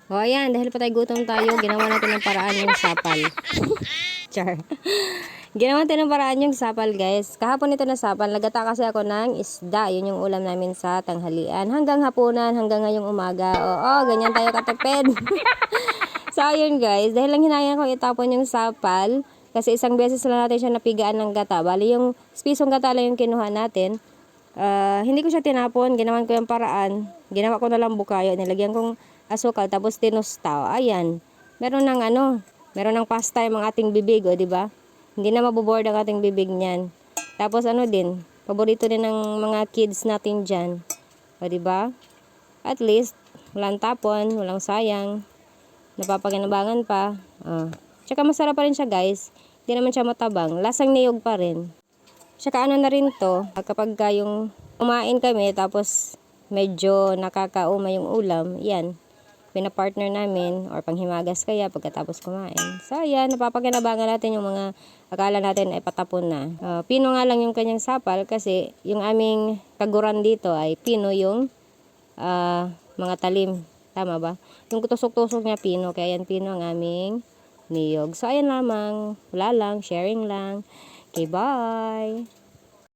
O ayan, dahil patay gutom tayo, ginawa natin ng paraan yung sapal. Char. Ginawa natin ng paraan yung sapal, guys. Kahapon ito na sapal, nagata kasi ako ng isda. Yun yung ulam namin sa tanghalian. Hanggang hapunan, hanggang ngayong umaga. Oo, ganyan tayo katipid. So, ayun guys, dahil lang hinayang ko itapon yung sapal, kasi isang beses lang natin siya napigaan ng gata. Bali, yung pisong gata lang yung kinuha natin. Hindi ko siya tinapon, ginawan ko yung paraan. Ginawa ko na lang bukayo, nilagyan kong asukal, tapos tinustaw. Ayan, meron ng pasta yung ating bibig, o diba? Hindi na mabuboard ang ating bibig niyan. Tapos ano din, paborito din ng mga kids natin dyan. O diba? At least, walang tapon, walang sayang. Napapakinabangan pa. Tsaka masarap pa rin siya guys. Hindi naman siya matabang. Lasang niyog pa rin. Tsaka ano na rin to, kapag yung kumain kami tapos medyo nakakauma yung ulam, yan, pinapartner namin or panghimagas kaya pagkatapos kumain. So yan, napapakinabangan natin yung mga akala natin ay patapon na. Pino nga lang yung kanyang sapal kasi yung aming kaguran dito ay pino yung mga talim. Tama ba? Yung tusok-tusok niya pino, kaya yan pino ang aming niyog. So ayan lamang, wala lang, sharing lang. Okay, bye!